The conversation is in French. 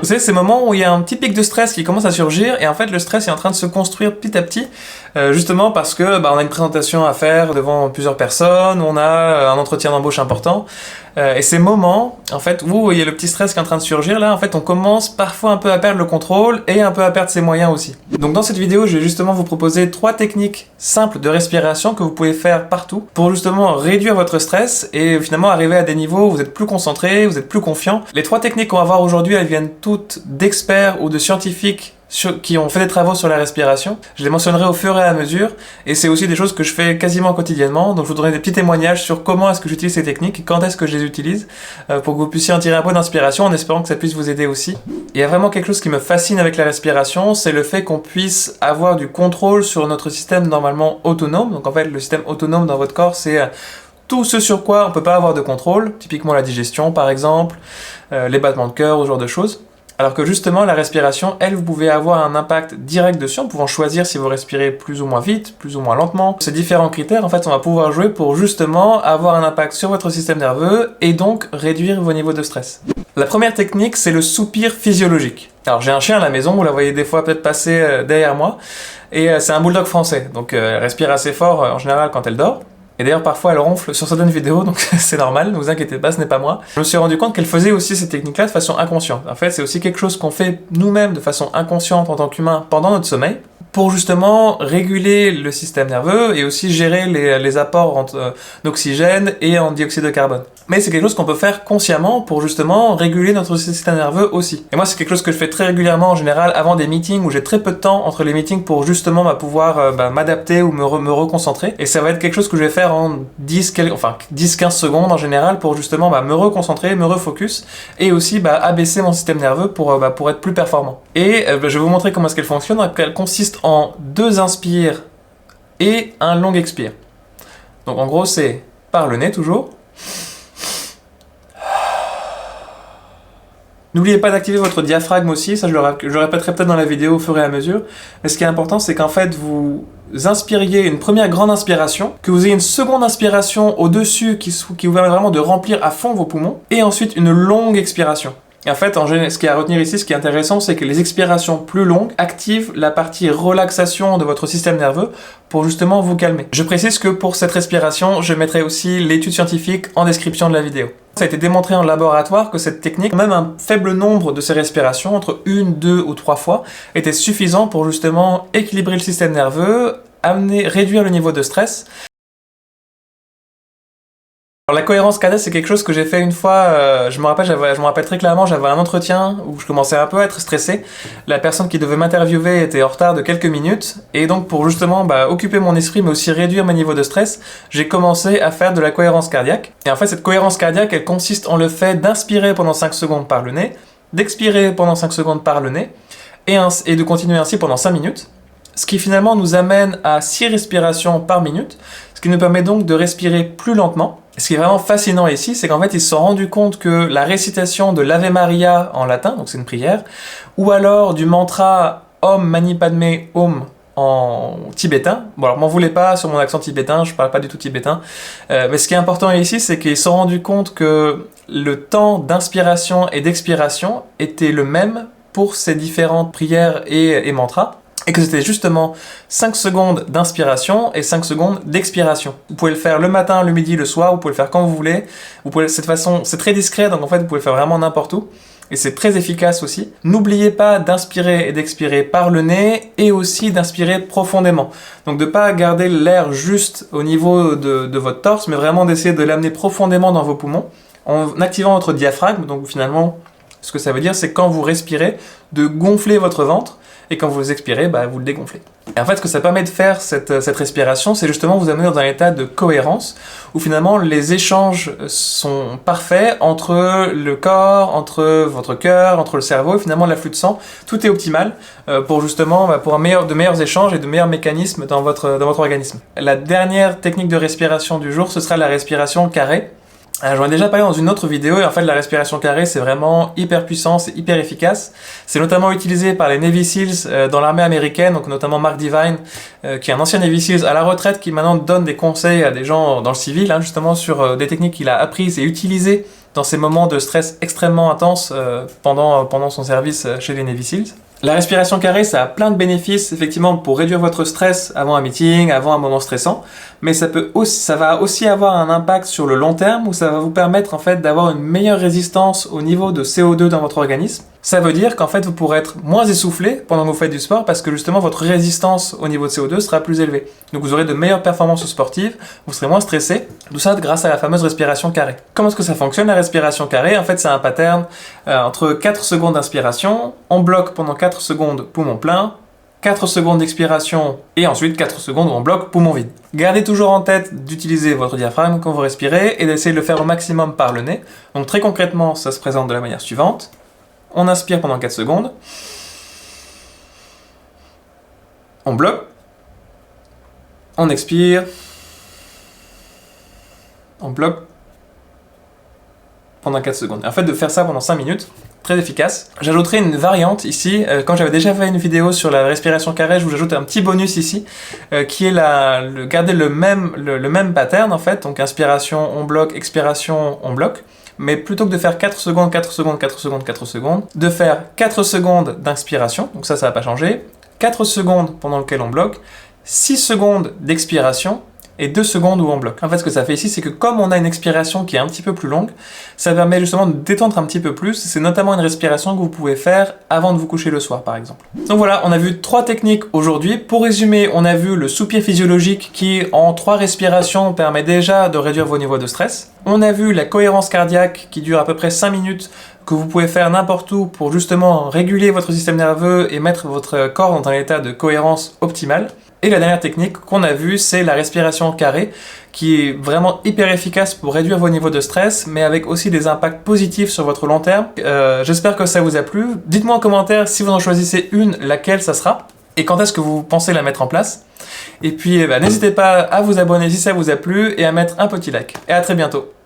Vous savez, ces moments où il y a un petit pic de stress qui commence à surgir et en fait le stress est en train de se construire petit à petit justement parce que on a une présentation à faire devant plusieurs personnes, on a un entretien d'embauche important et ces moments en fait où il y a le petit stress qui est en train de surgir là, en fait on commence parfois un peu à perdre le contrôle et un peu à perdre ses moyens aussi. Donc dans cette vidéo je vais justement vous proposer 3 techniques simples de respiration que vous pouvez faire partout pour justement réduire votre stress et finalement arriver à des niveaux où vous êtes plus concentré, vous êtes plus confiant. Les 3 techniques qu'on va voir aujourd'hui, elles viennent toutes d'experts ou de scientifiques qui ont fait des travaux sur la respiration. Je les mentionnerai au fur et à mesure et c'est aussi des choses que je fais quasiment quotidiennement, donc je vous donnerai des petits témoignages sur comment est-ce que j'utilise ces techniques et quand est-ce que je les utilise pour que vous puissiez en tirer un peu d'inspiration en espérant que ça puisse vous aider aussi. Il y a vraiment quelque chose qui me fascine avec la respiration, c'est le fait qu'on puisse avoir du contrôle sur notre système normalement autonome. Donc en fait le système autonome dans votre corps c'est tout ce sur quoi on ne peut pas avoir de contrôle, typiquement la digestion par exemple, les battements de cœur, ce genre de choses. Alors que justement, la respiration, elle, vous pouvez avoir un impact direct dessus en pouvant choisir si vous respirez plus ou moins vite, plus ou moins lentement. Ces différents critères, en fait, on va pouvoir jouer pour justement avoir un impact sur votre système nerveux et donc réduire vos niveaux de stress. La première technique, c'est le soupir physiologique. Alors j'ai un chien à la maison, vous la voyez des fois peut-être passer derrière moi, et c'est un bulldog français, donc elle respire assez fort en général quand elle dort. Et d'ailleurs, parfois, elle ronfle sur certaines vidéos, donc c'est normal, ne vous inquiétez pas, ce n'est pas moi. Je me suis rendu compte qu'elle faisait aussi ces techniques-là de façon inconsciente. En fait, c'est aussi quelque chose qu'on fait nous-mêmes de façon inconsciente en tant qu'humain pendant notre sommeil, pour justement réguler le système nerveux et aussi gérer les apports d'oxygène et en dioxyde de carbone. Mais c'est quelque chose qu'on peut faire consciemment pour justement réguler notre système nerveux aussi. Et moi, c'est quelque chose que je fais très régulièrement en général avant des meetings où j'ai très peu de temps entre les meetings pour justement pouvoir m'adapter ou me reconcentrer. Et ça va être quelque chose que je vais faire en 10-15 secondes en général pour justement me reconcentrer, me refocus et aussi abaisser mon système nerveux pour être plus performant. Et je vais vous montrer comment est-ce qu'elle fonctionne. Donc, elle consiste en 2 inspires et un long expire. Donc en gros, c'est par le nez toujours. N'oubliez pas d'activer votre diaphragme aussi, ça je le répéterai peut-être dans la vidéo au fur et à mesure. Mais ce qui est important, c'est qu'en fait, vous inspiriez une première grande inspiration, que vous ayez une seconde inspiration au-dessus qui vous permet vraiment de remplir à fond vos poumons, et ensuite une longue expiration. Et en fait, ce qui est à retenir ici, ce qui est intéressant, c'est que les expirations plus longues activent la partie relaxation de votre système nerveux pour justement vous calmer. Je précise que pour cette respiration, je mettrai aussi l'étude scientifique en description de la vidéo. Ça a été démontré en laboratoire que cette technique, même un faible nombre de ces respirations, entre 1, 2 ou 3 fois, était suffisant pour justement équilibrer le système nerveux, réduire le niveau de stress. Alors, la cohérence cardiaque, c'est quelque chose que j'ai fait une fois, je me rappelle très clairement, j'avais un entretien où je commençais un peu à être stressé. La personne qui devait m'interviewer était en retard de quelques minutes, et donc pour justement occuper mon esprit mais aussi réduire mes niveaux de stress, j'ai commencé à faire de la cohérence cardiaque. Et en fait, cette cohérence cardiaque, elle consiste en le fait d'inspirer pendant 5 secondes par le nez, d'expirer pendant 5 secondes par le nez, et de continuer ainsi pendant 5 minutes. Ce qui finalement nous amène à 6 respirations par minute, ce qui nous permet donc de respirer plus lentement. Ce qui est vraiment fascinant ici, c'est qu'en fait ils se sont rendus compte que la récitation de l'Ave Maria en latin, donc c'est une prière, ou alors du mantra Om Mani Padme Om en tibétain. Bon alors m'en voulez pas sur mon accent tibétain, je parle pas du tout tibétain, mais ce qui est important ici, c'est qu'ils se sont rendus compte que le temps d'inspiration et d'expiration était le même pour ces différentes prières et mantras. Et que c'était justement 5 secondes d'inspiration et 5 secondes d'expiration. Vous pouvez le faire le matin, le midi, le soir, vous pouvez le faire quand vous voulez. De cette façon, c'est très discret, donc en fait vous pouvez le faire vraiment n'importe où. Et c'est très efficace aussi. N'oubliez pas d'inspirer et d'expirer par le nez et aussi d'inspirer profondément. Donc de ne pas garder l'air juste au niveau de votre torse, mais vraiment d'essayer de l'amener profondément dans vos poumons en activant votre diaphragme. Donc finalement, ce que ça veut dire, c'est quand vous respirez, de gonfler votre ventre. Et quand vous expirez, vous le dégonflez. Et en fait, ce que ça permet de faire, cette respiration, c'est justement vous amener dans un état de cohérence, où finalement les échanges sont parfaits entre le corps, entre votre cœur, entre le cerveau, et finalement l'afflux de sang, tout est optimal pour justement pour de meilleurs échanges et de meilleurs mécanismes dans votre organisme. La dernière technique de respiration du jour, ce sera la respiration carrée. J'en ai déjà parlé dans une autre vidéo et en fait la respiration carrée c'est vraiment hyper puissant, c'est hyper efficace. C'est notamment utilisé par les Navy Seals dans l'armée américaine, donc notamment Mark Divine qui est un ancien Navy Seals à la retraite qui maintenant donne des conseils à des gens dans le civil justement sur des techniques qu'il a apprises et utilisées dans ces moments de stress extrêmement intenses pendant son service chez les Navy Seals. La respiration carrée, ça a plein de bénéfices, effectivement, pour réduire votre stress avant un meeting, avant un moment stressant, mais ça va aussi avoir un impact sur le long terme, où ça va vous permettre, en fait, d'avoir une meilleure résistance au niveau de CO2 dans votre organisme. Ça veut dire qu'en fait, vous pourrez être moins essoufflé pendant que vous faites du sport, parce que justement, votre résistance au niveau de CO2 sera plus élevée. Donc vous aurez de meilleures performances sportives, vous serez moins stressé, tout ça grâce à la fameuse respiration carrée. Comment est-ce que ça fonctionne, la respiration carrée? En fait, c'est un pattern entre 4 secondes d'inspiration, on bloque pendant 4 secondes poumon plein, 4 secondes d'expiration et ensuite 4 secondes où on bloque poumon vide. Gardez toujours en tête d'utiliser votre diaphragme quand vous respirez et d'essayer de le faire au maximum par le nez. Donc très concrètement, ça se présente de la manière suivante. On inspire pendant 4 secondes. On bloque. On expire. On bloque pendant 4 secondes. Et en fait, de faire ça pendant 5 minutes, très efficace. J'ajouterai une variante ici. Quand j'avais déjà fait une vidéo sur la respiration carrée, je vous ajoute un petit bonus ici, qui est garder le même pattern en fait. Donc inspiration, on bloque, expiration, on bloque. Mais plutôt que de faire 4 secondes, 4 secondes, 4 secondes, 4 secondes, de faire 4 secondes d'inspiration, donc ça va pas changer, 4 secondes pendant lequel on bloque, 6 secondes d'expiration, et 2 secondes où on bloque. En fait, ce que ça fait ici, c'est que comme on a une expiration qui est un petit peu plus longue, ça permet justement de détendre un petit peu plus. C'est notamment une respiration que vous pouvez faire avant de vous coucher le soir, par exemple. Donc voilà, on a vu 3 techniques aujourd'hui. Pour résumer, on a vu le soupir physiologique qui, en 3 respirations, permet déjà de réduire vos niveaux de stress. On a vu la cohérence cardiaque qui dure à peu près 5 minutes, que vous pouvez faire n'importe où pour justement réguler votre système nerveux et mettre votre corps dans un état de cohérence optimale. Et la dernière technique qu'on a vue, c'est la respiration carrée, qui est vraiment hyper efficace pour réduire vos niveaux de stress, mais avec aussi des impacts positifs sur votre long terme. J'espère que ça vous a plu. Dites-moi en commentaire si vous en choisissez une, laquelle ça sera, et quand est-ce que vous pensez la mettre en place. Et puis n'hésitez pas à vous abonner si ça vous a plu, et à mettre un petit like. Et à très bientôt.